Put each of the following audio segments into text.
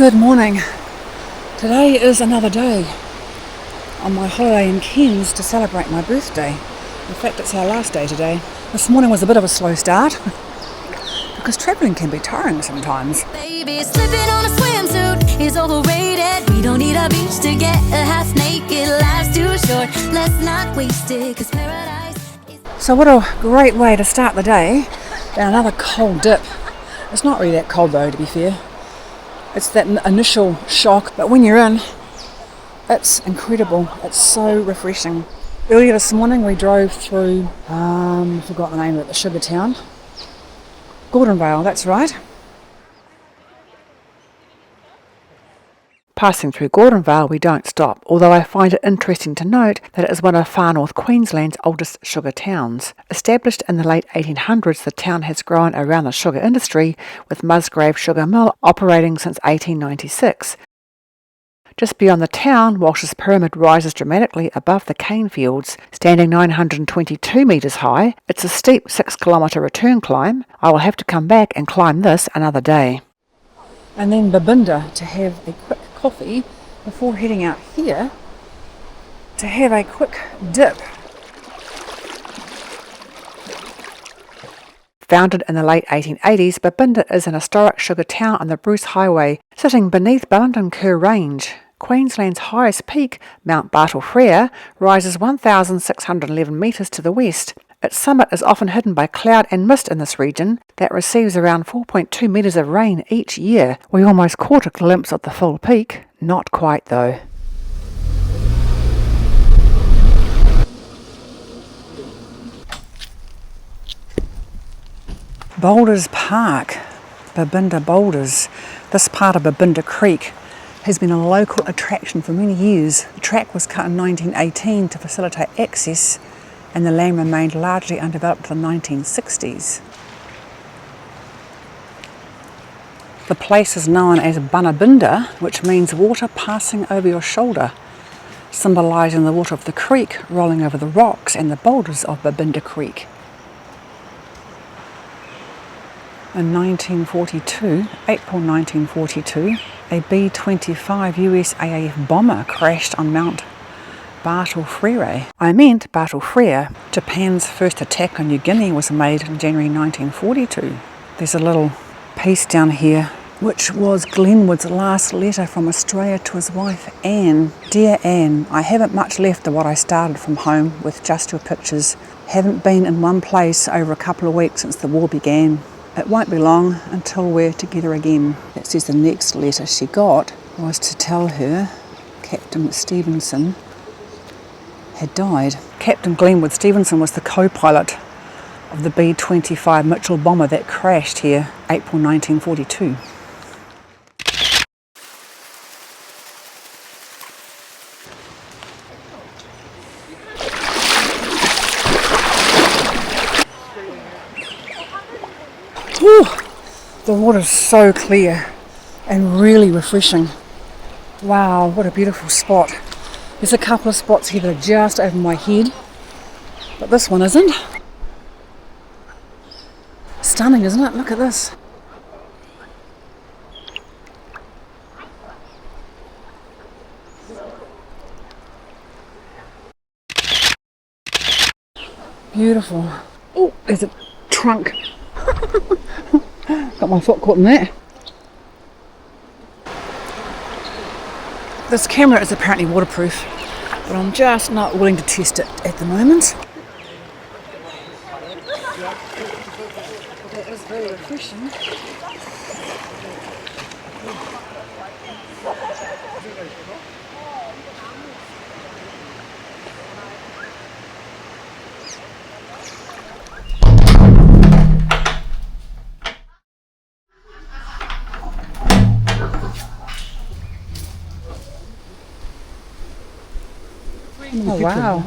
Good morning. Today is another day on my holiday in Cairns to celebrate my birthday. In fact, it's our last day today. This morning was a bit of a slow start because travelling can be tiring sometimes. Baby, slipping on a swimsuit is overrated. We don't need a beach to get a half naked. Life's too short. Let's not waste it, 'cause paradise is... So what a great way to start the day. And another cold dip. It's not really that cold though, to be fair. It's that initial shock, but when you're in, it's incredible. It's so refreshing. Earlier this morning we drove through, I forgot the name of it, the sugar town. Conondale, that's right. Passing through Conondale, we don't stop, although I find it interesting to note that it is one of far north Queensland's oldest sugar towns. Established in the late 1800s, the town has grown around the sugar industry, with Musgrave Sugar Mill operating since 1896. Just beyond the town, Walsh's Pyramid rises dramatically above the cane fields, standing 922 metres high. It's a steep 6-kilometre return climb. I will have to come back and climb this another day. And then Babinda to have a quick coffee before heading out here to have a quick dip. Founded in the late 1880s, Babinda is an historic sugar town on the Bruce Highway, sitting beneath Mt Cooroora Range. Queensland's highest peak, Mt Cooroora, rises 1,611 metres to the west. Its summit is often hidden by cloud and mist in this region that receives around 4.2 metres of rain each year. We almost caught a glimpse of the full peak. Not quite though. Boulders Park, Babinda Boulders. This part of Babinda Creek has been a local attraction for many years. The track was cut in 1918 to facilitate access, and the land remained largely undeveloped until the 1960s. The place is known as Babinda, which means water passing over your shoulder, symbolising the water of the creek rolling over the rocks and the boulders of Babinda Creek. In 1942, April 1942, a B-25 US AAF bomber crashed on Mt Cooroora. I meant Cooroora. Japan's first attack on New Guinea was made in January 1942. There's a little piece down here, which was Glenwood's last letter from Australia to his wife, Anne. Dear Anne, I haven't much left of what I started from home with just your pictures. Haven't been in one place over a couple of weeks since the war began. It won't be long until we're together again. That says the next letter she got was to tell her Captain Stevenson had died. Captain Glenwood Stevenson was the co-pilot of the B-25 Mitchell bomber that crashed here April 1942. Whew, the water's so clear and really refreshing. Wow, what a beautiful spot. There's a couple of spots here that are just over my head, but this one isn't. Stunning, isn't it? Look at this. Beautiful. Oh, there's a trunk. Got my foot caught in that. This camera is apparently waterproof, but I'm just not willing to test it at the moment. That is very refreshing. Oh wow,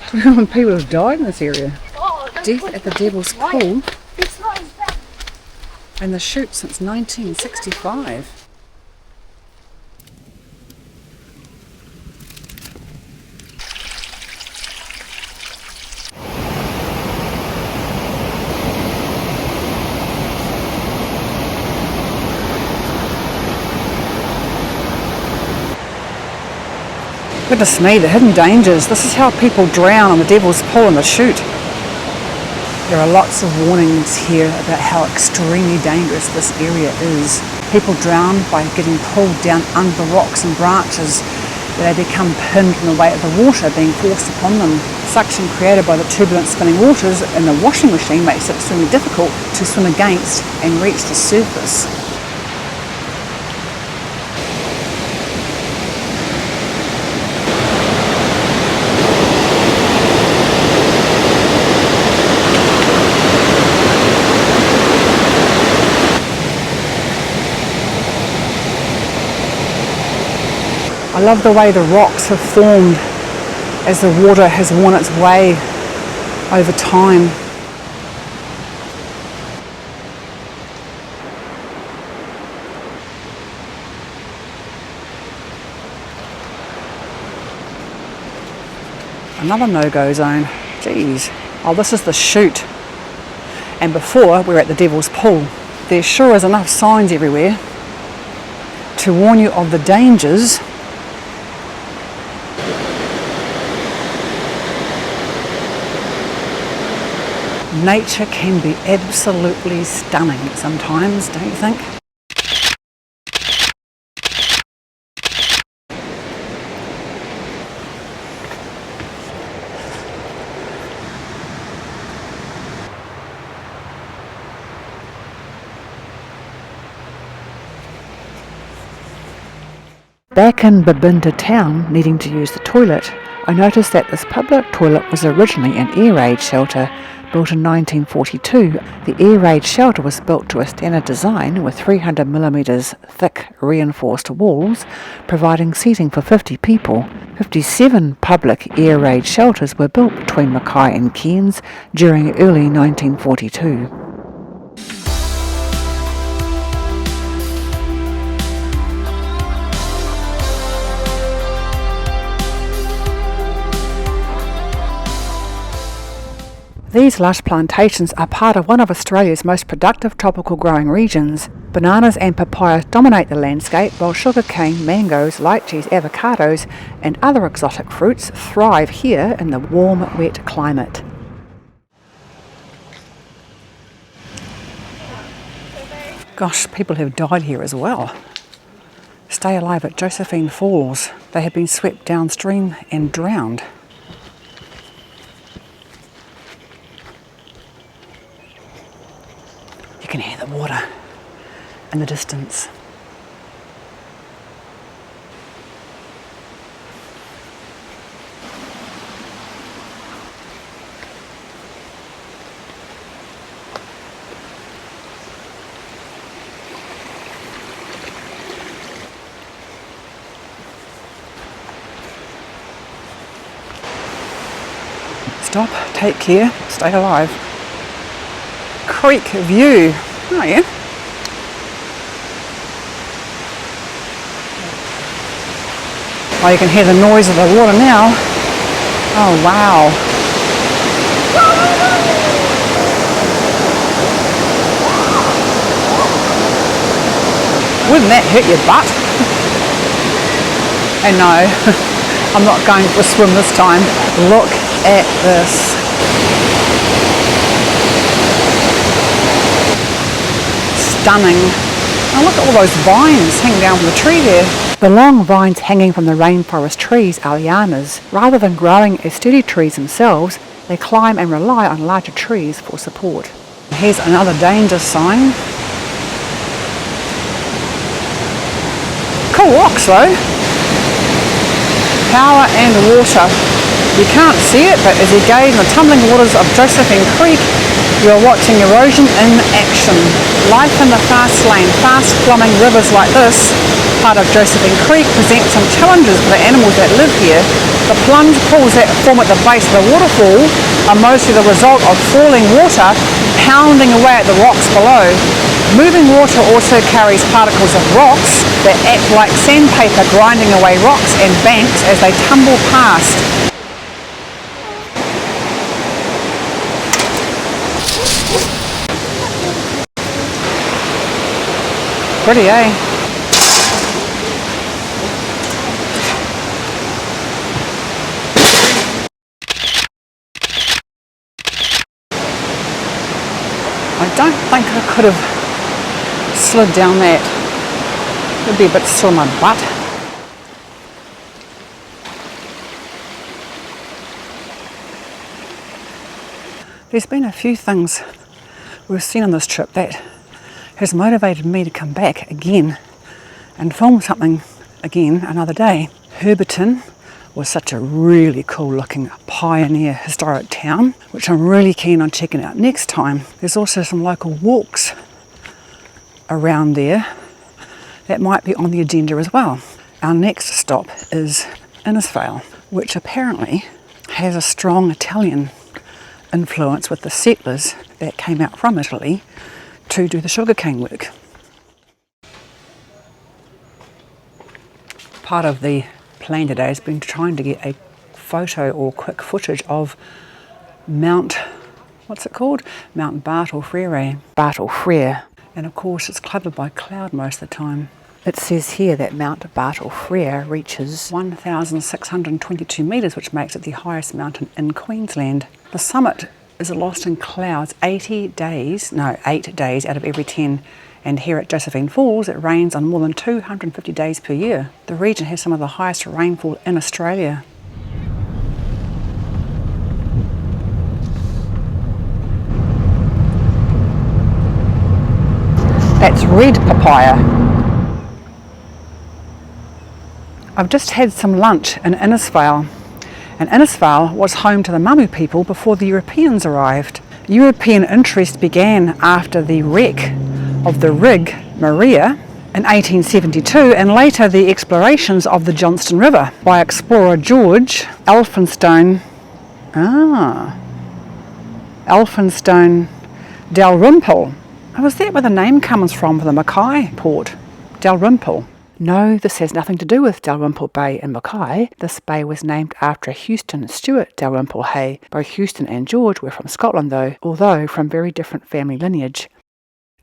21 people have died in this area. Death at the Devil's Pool, and the shoot since 1965. Goodness me, the hidden dangers. This is how people drown on the Devil's Pool in the chute. There are lots of warnings here about how extremely dangerous this area is. People drown by getting pulled down under the rocks and branches. They become pinned in the weight of the water being forced upon them. Suction created by the turbulent spinning waters in the washing machine makes it extremely difficult to swim against and reach the surface. I love the way the rocks have formed as the water has worn its way over time. Another no-go zone. Geez. Oh, this is the chute. And before, we were at the Devil's Pool. There sure is enough signs everywhere to warn you of the dangers. Nature can be absolutely stunning sometimes, don't you think? Back in Babinda town, needing to use the toilet, I noticed that this public toilet was originally an air raid shelter. Built in 1942, the air raid shelter was built to a standard design with 300mm thick reinforced walls, providing seating for 50 people. 57 public air raid shelters were built between Mackay and Cairns during early 1942. These lush plantations are part of one of Australia's most productive tropical growing regions. Bananas and papayas dominate the landscape, while sugarcane, mangoes, lychees, avocados and other exotic fruits thrive here in the warm, wet climate. Gosh, people have died here as well. Stay alive at Josephine Falls. They have been swept downstream and drowned. You can hear the water in the distance. Stop, take care, stay alive. Creek view. Oh yeah. Oh, you can hear the noise of the water now. Oh wow. Wouldn't that hurt your butt? And no, I'm not going for a swim this time. Look at this. Stunning. Oh, look at all those vines hanging down from the tree there. The long vines hanging from the rainforest trees are lianas. Rather than growing as sturdy trees themselves, they climb and rely on larger trees for support. Here's another danger sign. Cool rocks though. Power and water. You can't see it, but as you gaze in the tumbling waters of Josephine Creek, you are watching erosion in action. Life in the fast lane, fast flowing rivers like this, part of Josephine Creek, present some challenges for the animals that live here. The plunge pools that form at the base of the waterfall are mostly the result of falling water pounding away at the rocks below. Moving water also carries particles of rocks that act like sandpaper, grinding away rocks and banks as they tumble past. Pretty, eh? don't think I could have slid down that. It would be a bit sore on my butt. There's been a few things we've seen on this trip that has motivated me to come back again and film something again another day. Herberton was such a really cool looking pioneer historic town, which I'm really keen on checking out next time. There's also some local walks around there that might be on the agenda as well. Our next stop is Innisfail, which apparently has a strong Italian influence with the settlers that came out from Italy to do the sugarcane work. Part of the plan today has been trying to get a photo or quick footage of Mount, what's it called? Mount Bartle-Frere. And of course it's covered by cloud most of the time. It says here that Mount Bartle-Frere reaches 1,622 metres, which makes it the highest mountain in Queensland. The summit is lost in clouds 8 days out of every 10. And here at Josephine Falls, it rains on more than 250 days per year. The region has some of the highest rainfall in Australia. That's red papaya. I've just had some lunch in Innisfail, and Innisfail was home to the Mamu people before the Europeans arrived. European interest began after the wreck of the rig Maria in 1872, and later the explorations of the Johnston River by explorer George Elphinstone Dalrymple. Was that where the name comes from for the Mackay port? Dalrymple. No, this has nothing to do with Dalrymple Bay in Mackay. This bay was named after Houston Stuart Dalrymple Hay. Both Houston and George were from Scotland though, although from very different family lineage.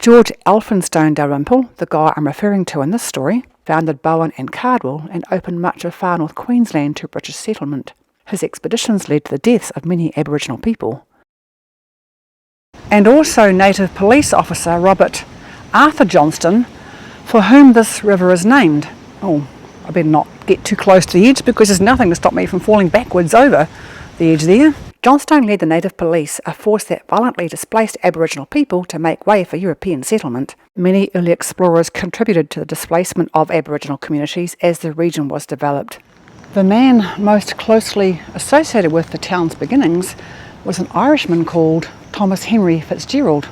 George Elphinstone Dalrymple, the guy I'm referring to in this story, founded Bowen and Cardwell and opened much of far north Queensland to British settlement. His expeditions led to the deaths of many Aboriginal people. And also native police officer Robert Arthur Johnston, for whom this river is named. Oh, I better not get too close to the edge because there's nothing to stop me from falling backwards over the edge there. Johnstone led the native police, a force that violently displaced Aboriginal people to make way for European settlement. Many early explorers contributed to the displacement of Aboriginal communities as the region was developed. The man most closely associated with the town's beginnings was an Irishman called Thomas Henry Fitzgerald.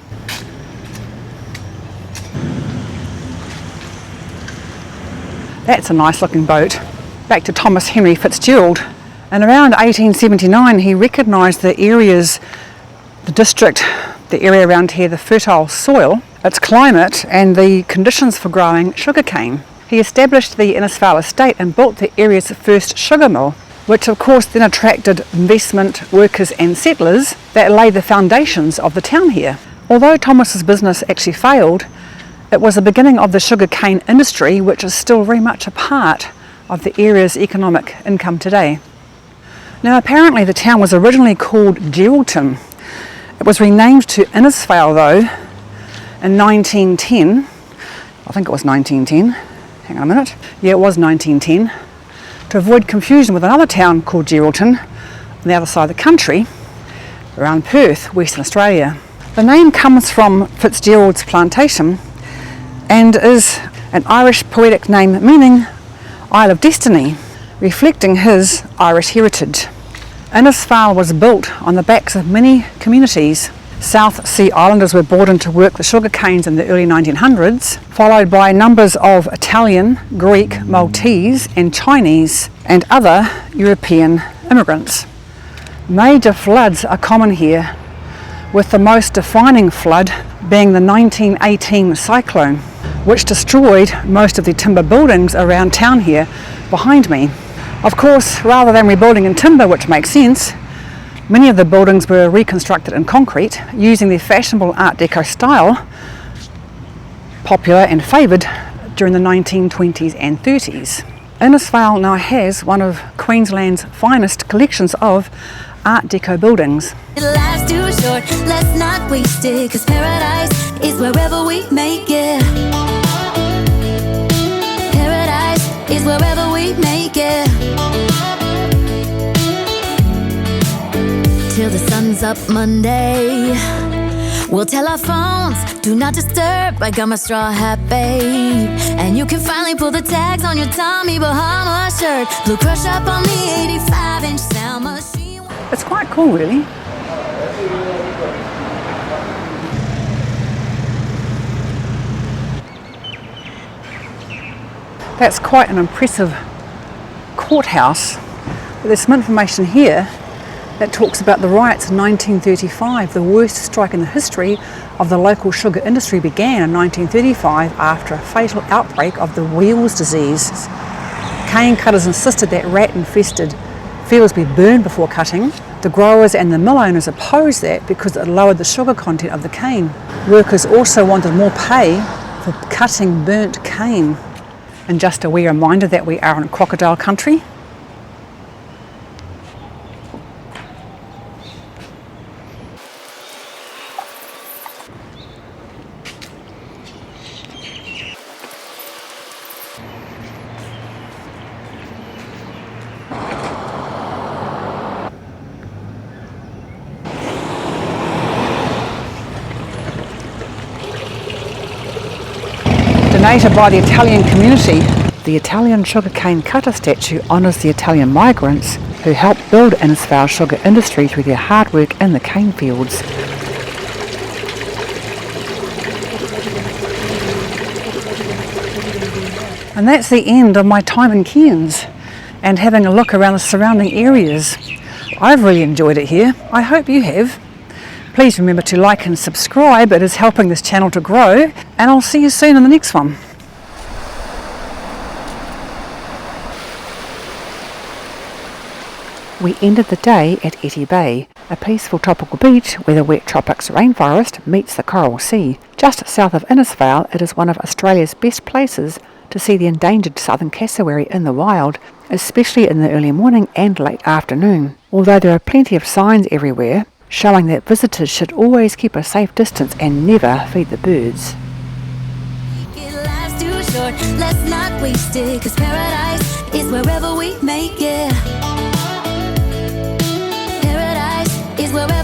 That's a nice looking boat. Back to Thomas Henry Fitzgerald. And around 1879 he recognised the areas, the area around here, the fertile soil, its climate and the conditions for growing sugarcane. He established the Innisfail estate and built the area's first sugar mill, which of course then attracted investment, workers and settlers that laid the foundations of the town here. Although Thomas's business actually failed, it was the beginning of the sugarcane industry, which is still very much a part of the area's economic income today. Now apparently the town was originally called Geraldton. It was renamed to Innisfail though in 1910. I think it was 1910. Hang on a minute. Yeah, it was 1910. To avoid confusion with another town called Geraldton on the other side of the country, around Perth, Western Australia. The name comes from Fitzgerald's plantation and is an Irish poetic name meaning Isle of Destiny, reflecting his Irish heritage. Innisfail was built on the backs of many communities. South Sea Islanders were brought in to work the sugar canes in the early 1900s, followed by numbers of Italian, Greek, Maltese and Chinese and other European immigrants. Major floods are common here, with the most defining flood being the 1918 cyclone, which destroyed most of the timber buildings around town here behind me. Of course, rather than rebuilding in timber, which makes sense, many of the buildings were reconstructed in concrete using the fashionable Art Deco style, popular and favoured during the 1920s and 30s. Innisfail now has one of Queensland's finest collections of Art Deco buildings. Life's too short, let's not waste it, 'cause paradise is wherever we make it. Paradise is wherever we make it. Till the sun's up Monday, we'll tell our phones, do not disturb. I got my straw hat, babe, and you can finally pull the tags on your Tommy Bahama shirt. Blue crush up on the 85-inch sound machine. It's quite cool, really. That's quite an impressive courthouse. But there's some information here that talks about the riots in 1935. The worst strike in the history of the local sugar industry began in 1935 after a fatal outbreak of the Wheels disease. Cane cutters insisted that rat-infested fields be burned before cutting. The growers and the mill owners opposed that because it lowered the sugar content of the cane. Workers also wanted more pay for cutting burnt cane. And just a wee reminder that we are in crocodile country. Donated by the Italian community, the Italian sugarcane cutter statue honours the Italian migrants who helped build Innisfail sugar industry through their hard work in the cane fields. And that's the end of my time in Cairns and having a look around the surrounding areas. I've really enjoyed it here. I hope you have. Please remember to like and subscribe. It is helping this channel to grow, and I'll see you soon in the next one. We ended the day at Etty Bay, a peaceful tropical beach where the wet tropics rainforest meets the coral sea. Just south of Innisfail, it is one of Australia's best places to see the endangered southern cassowary in the wild, especially in the early morning and late afternoon. Although there are plenty of signs everywhere showing that visitors should always keep a safe distance and never feed the birds. Life's too short, let's not waste it, 'cause paradise is wherever we make it. Paradise is wherever